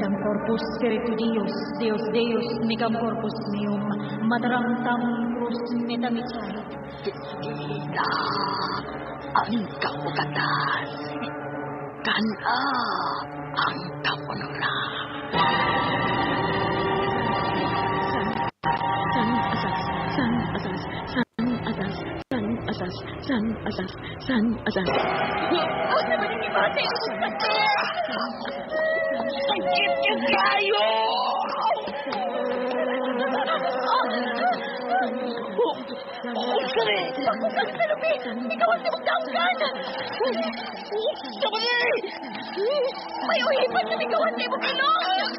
Tam corpus spiritu Dios, Deus Deus, mecam corpus meum, materang tam crus metamicay. Ina, ang kaugatan. Kana ang kapunura. San asas. Huwag naman ikibate ko sa sakit niya kayo! Sorry! Pagkusan sa lupi! Ikaw ang timagdagan! Sorry! May uhipan na ikaw ang timagdagan!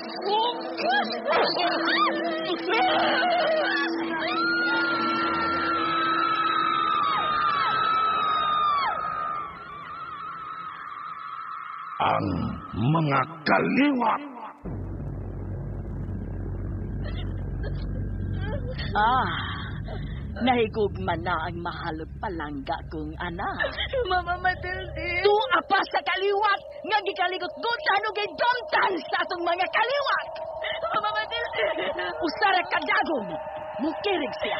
Ang mga kaliwat. Nahigugman na ang mahalog palangga kong anak. Mama Matilde. Tuwa pa sa kaliwat nga gikaligot-gutan o gidontan sa atong mga kaliwat. Mama Matilde. Usara ka dagong, mukirig siya.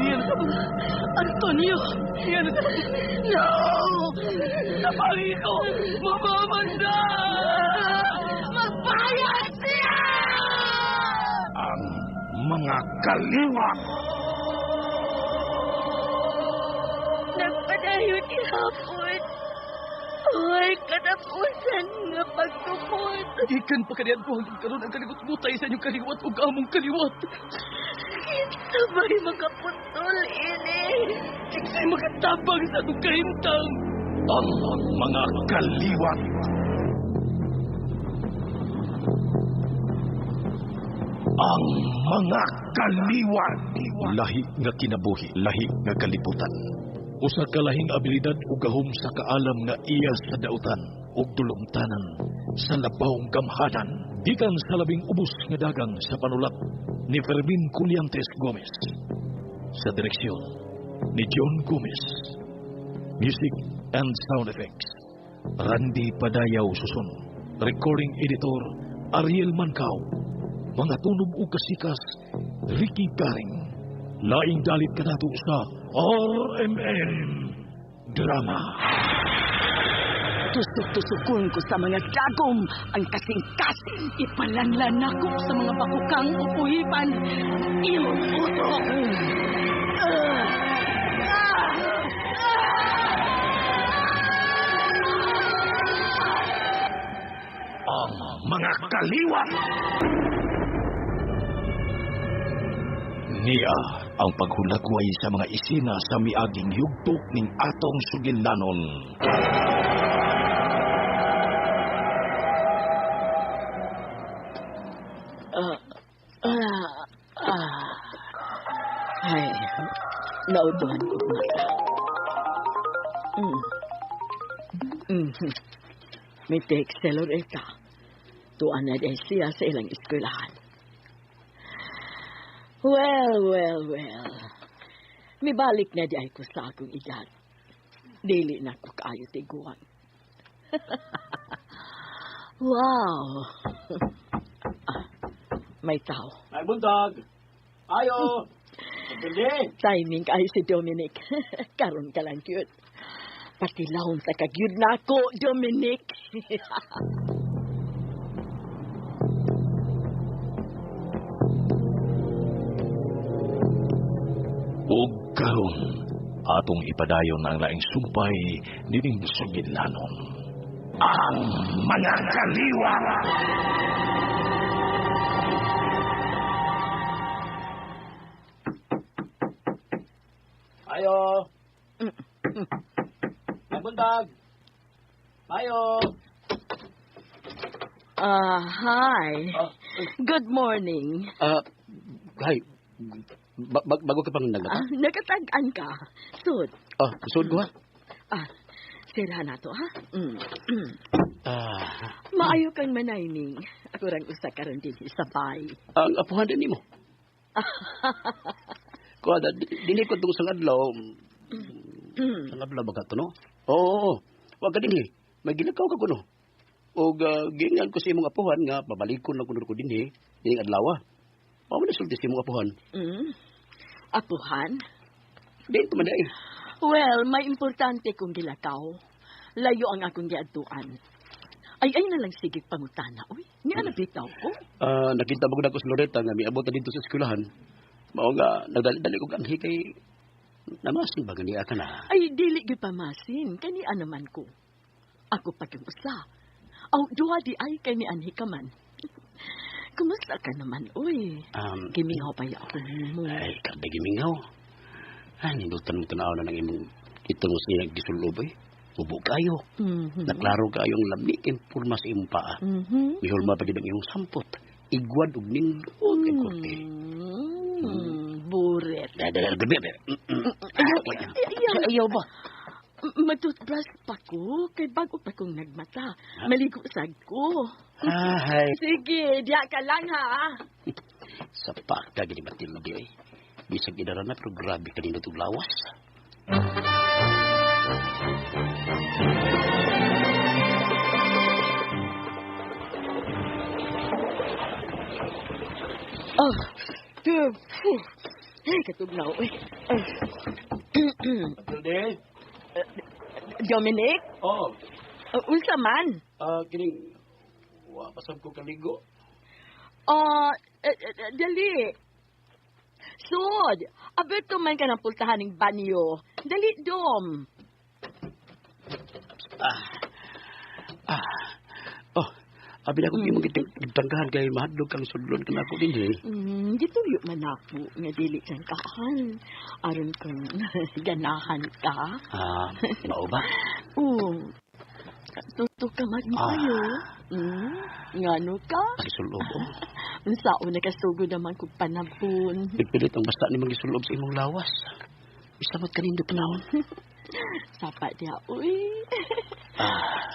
Iyan ka ba? Antonio! Iyan ka ba? No! Napali ko! Mamamanda! Magbayad siya! Ang mga kaliwat. Nagpadayon ihapon. Ay, katapusan nga pagtupod. Ikan pa kaniyan po hanggang karoon ang kaligot-butay sa inyong kaliwat o gamong kaliwat. Sabay makapuntol, ini. Iksay makatabang sa itong kahintang. Ang mga kaliwat. Ang mga kaliwat. Lahi nga kinabuhi, lahi nga kalibutan. Usa ka lahing abilidad ug gahom sa kaalam nga iya sa dautan ug dulumtanan sa labawng gamhanan gikan sa labing ubos nga dagang sa panulat ni Fermin Culliantes Gomez. Sa direksyon ni John Gomez. Music and sound effects Randy Padayaw Susun. Recording editor Ariel Mancao. Mga tunog ug kasikas Ricky Garing. Laing dalit kanato sa RMN Drama. Tusok-tusukon ko sa mga dagom ang kasing-kasing. Ipalanlan ako sa mga bakukang upuhipan. Iyong utok. Ang mga kaliwat. Niya ang paghulagway sa mga isina sa miaging yugtok ning atong suginlanon. Ay, nautuhan ko mata. May tekstelor eka. Tuan na dahil siya sa ilang eskwelahan. Well. Mibalik na di ay ko sa akong edad. Dili na ko kaayo tiguan. Wow. May tao. Ay, buntag! Ayo! Pagkindi! Timing kayo si Dominic. Karon ka lang cute. Pati lahong sa kagyud na ako, Dominic. Ug karon atong ipadayon ang laing sumpay nining suginlanon. Ang mga kaliwat. Ayo! Ay, buntag! Ayo! Hi. Good morning. Hi. Bago ka pang nagata? Nagatagan ka. Sud. Sud ko ha? Sira na to, ha? Maayo kang manayning. Ako rang usa karon din sa bay. Ang apuhan din mo. Kuha, dili ko itong isang adlaw. Ang abla ba ka to, no? Oo. Wag ka din eh. May ginakaw ka ko, no? O gingan ko sa imong apuhan nga, pabalikon na kunod ko din eh. Dining adlawa. Paano na sulti sa imong apuhan? Apuhan? Di, tumanda eh. Well, may importante kong gilakaw. Layo ang akong giadtuan. Ay na lang sige pangutana, uy. Ni ana bitaw ko? Nakita mo na ko sa Loretta nga may abot na dito sa eskwelahan. Mao nga, nagdali ko ang hikay. Namasin ba ganiya ka na? Ay, dili gyud pamasin. Kani naman ko. Ako pa yung usa. Aw, duha di ay kay ni anhi ka man. Kumusta ka naman, uy? Gimingaw pa ya ako mo. Ay, kada gimingaw. Ay, nindutan mo tanaw na ng imong itong siya gisulob eh. Ubo kayo. Naklaro kayo ang lamni kay purma sa imong paa. Mihulma pa gid ang imong sampot. Igwad ug nindot kay korte. Buret. Gabi. Ayaw ba? Matutbrush pa ko, kay bago pa kong nagmata. Maligo sad ko. Ay. Sige, diya ka lang ha. Sapak ka gini batil na di ay. Bisag idara na pero grabe ka nindot ug lawas. Oh, good. Ay, katugnaw eh. Hilde? Dominic? Oh. Unsa man? Kining wa pasab ko kaligo. Dali. Sud, abeto man ka ng pultahan ng banyo. Dali, Dom. Oh, abi na ko di mo gitanggahan kay mahadlok kang sudlon kana ko din eh. Gituyo man ako nga dili sang kahan. Aron kang ganahan ka. Mao ba? Tuto ka magmayo. Ngano ka? Pagisulob oh. Unsao nakasugod naman kong panabon. Pipilit ang basta ni magisulob sa imong lawas. Isabot kanindo panahon. Sapat dia, uy.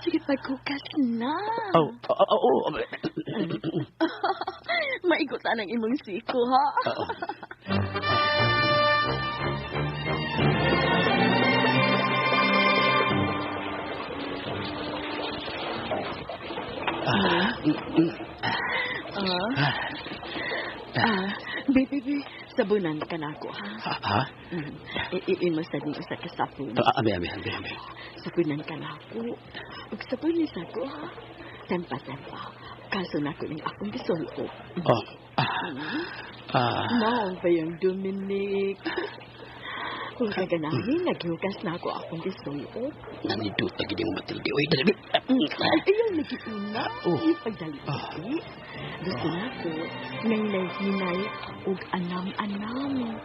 Sige, pagkukas na. Oo. Maigutan ang imong siko, ha? Baby, sabunan ka na ako, ha? Ha? Iimasa din sa kasapon. Abi. Sabunan ka na ako. Ug sabunin sa ako, ha? Tempa. Kaso na ko ng akong gisulpo. Mao ba yung Dominic? Kung kaganahin, naghugas na ako akong gisulpo. Nanidot na gini mo Matilde. Uy, dali. Ay, ayaw nag-iuna. Ipagdali. Gusto na ko, hinay ug anam-anam.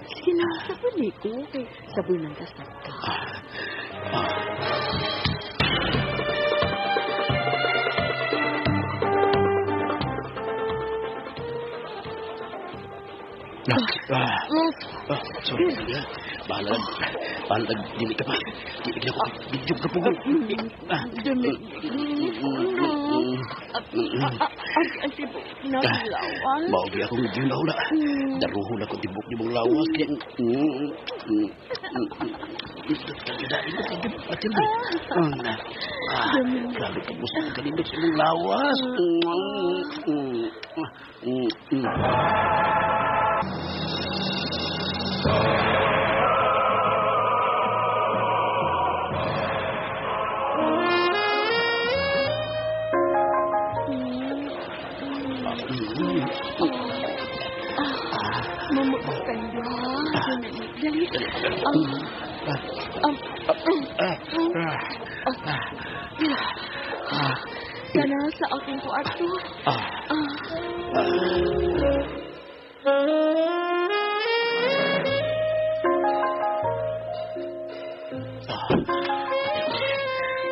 Sige na, sabuni ko. Kay sabunan ka sa ka. Sorry. Bahala. Dili ka pa. Dili ka pa. Bidyo ka po. Ang tibok na lawas. Maugi ako medyo naula. Daruhon ako tibok ni mong lawas. Matilde. Grabe ka mo sa kalindot sa mong lawas. Mamukkan dia. Dali. Kana sa akong kwarto.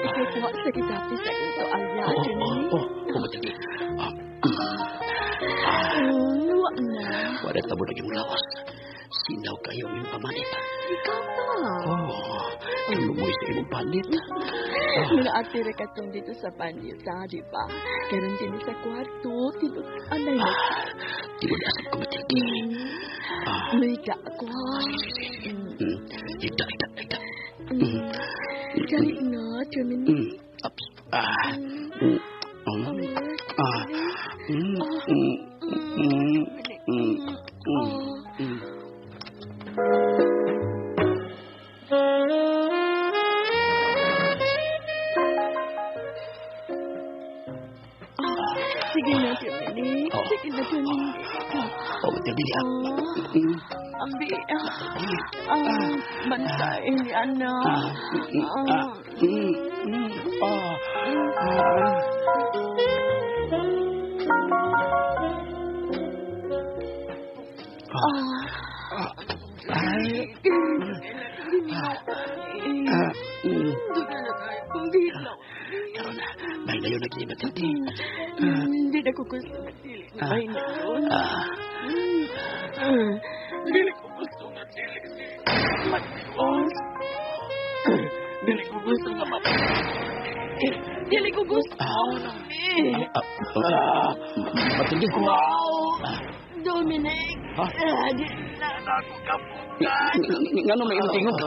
Ikaw kuha sa kidapi sa ito, Alya. Matilde. Luwak na. Wala tabo na yung lawas. Sinaw kayo yung pamanit. Ikaw pa. Lumoy sa imong panit. Muna atira ka tong dito sa panit, di ba? Karon din sa kwarto, anay mo. Tiwala asap ko, Matilde. Luiga ako, ha? Ida. Dominic. Ups. Sige na, Dominic. Sige na, Dominic. Dominic. Ambi, bantay ni anak. Baik na yun nag-ibat hindi. Hindi na ko gusto na dili. Baik na yun. Dili ko gusto na dili. Matiwas. Dili ko gusto na matiwas. Dili ko gusto. Matindi ko. Dominic. Dili na ako kapukan. Nga nung may tingog.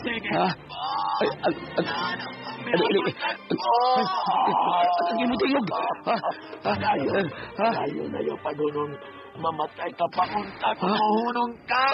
Sige. Ang tingog. Ayaw na yung panunon. Mamatay ka pa unta kung mahunong ka.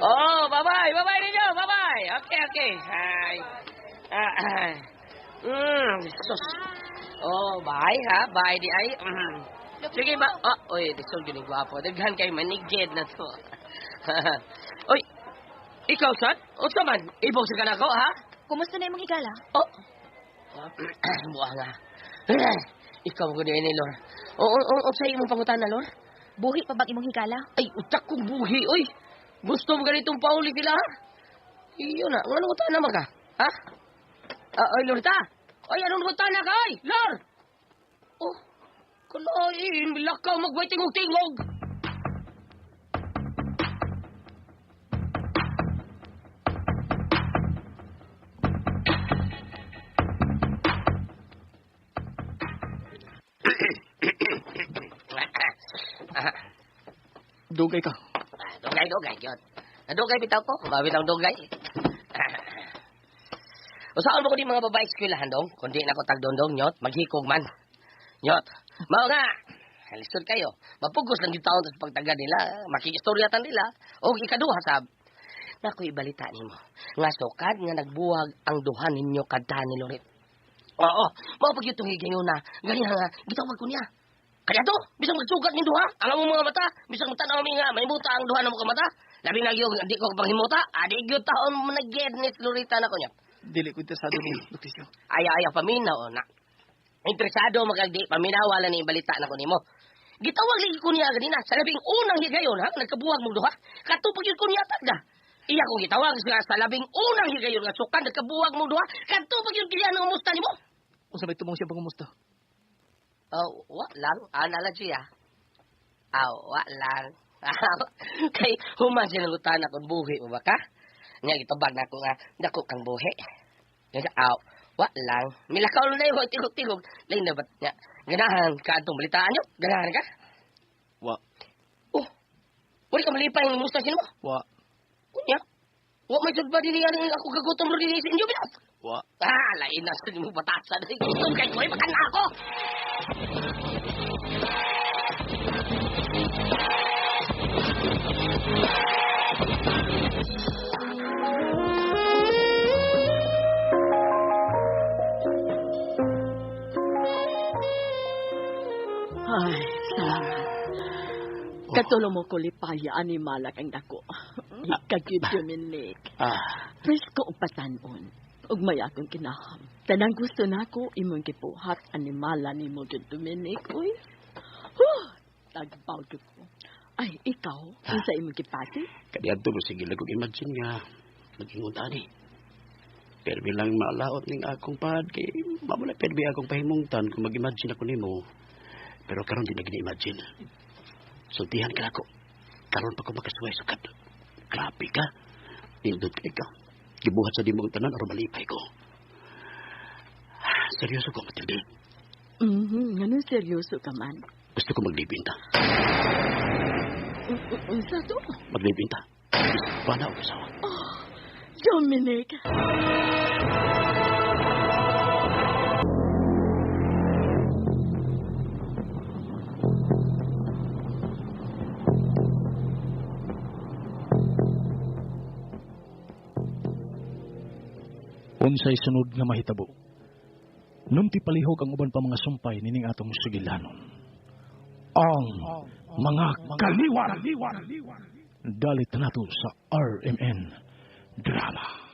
Oh, bye-bye. Bye-bye ninyo. Bye-bye. Okay. Hi. Sus. Oh, bye ha. Bye di ay. Sige ba? Oh, oy, disol gini gwapo. Daghan kay manigid na to. Oy. Ikaw, Sat? Unsa man? Ibog sa kanako, ha? Kumusta na imong higala? Oh. Buha nga. Ikaw ko din ni Lor. Unsa imong pangutana, Lor? Buhi pa bang imong higala? Ay, utak kong buhi, oy. Gusto mo ganitong pauli sila, ha? Iyon na. Anong utana mo ka? Ha? Ay, Lorita. Ay, anong utana ka, ay? Lor! Oh, kalain. Lakaw magway tingog-tingog. Dugay ka. Dugay, yun. Dugay bitaw ko. Babit ang dugay. O saan mo ko di mga babae eskwelahan dong? Kundi na ko tagdondong, nyot. Maghikog man. Nyot. Mao nga. Halisod kayo. Mapugos lang yung taon sa pagtagad nila. Makikistoryatan nila. O ikaduha sab. Naku, ibalita nimo. Nga sokad nga nagbuwag ang duha ninyo kadta ni Lorit. Oo. Mao pag itong higayon na. Ganyan nga. Gitawag ko niya. Kaya to, bisang magsugat ng duha, ang among mga mata, bisang matanaw mi nga, may muta ang duha ng mga mata. Labi na yung, di ko panghimuta, adi yung taon mo nag-get ni Lorita na ko niya. Dili ko interesado ni Lutisyo. Ayaw, paminaw na. Interesado magagdi, paminaw, wala na yung balita na ko ni mo. Gitawag lagi ko niya ganina, sa labing unang higayon, ha, nagkabuhag mong duha, katupag yun ko niya tagda. Iya kong gitawag sa labing unang higayon, nga sukan, nagkabuhag mong duha, katupag yun kaya ng umusta ni mo. Kung sabay tumong siya pangumusta. Oh, wa lang. Nala siya. Wa lang. Kay human siya ng utana kung buhi mo ba ka? Nga itubag na ako nga, dako kang buhi. Nga, wa lang. Milakaw na yung tigog-tigog. Lain na ba't nga? Ganahan ka itong balitaan nyo? Ganahan ka? Wa. Oh, wali ka malipay ng musta sino mo? Wa. Kunya? Wa may sudba din yan ako gagutom rin din sa inyo, bilang. Wa. Lain na sa mo batasan. Gutom kay ko, makan na ako. Ay, salamat. Katulong mo ko lipaya ani malak ang dako. Kagid Dominic. Presko og patanon. Ug may akong kinaham. Tanang gusto nako imong gipuhat animala nimo Dominic. Uy. Tagbaw ko. Ay, ikaw, unsa imong gipati? Kadiadto mo sige lagog imagine nga nag-ingon ani. Pero bilang malaot ning akong pad kay mamula perbi akong pahimungtan kung mag-imagine ako nimo. Pero karon di na gina-imagine. Sultihan ka ako. Karon pa ko makasuway sukat. Grabe ka. Nindot ka ikaw. Gibuhat sa dimong tanan aron malipay ko. Seryoso ko, Matilde. Ganun seryoso ka man. Gusto ko maglibinta. Unsa to? Maglibinta. Bana ako asawa. Dominic! Unsay sunod nga mahitabo. Nung tipalihog ang uban pa mga sumpay nining atong sugilanon. Ang mga kaliwan. Dalit nato sa RMN Drama.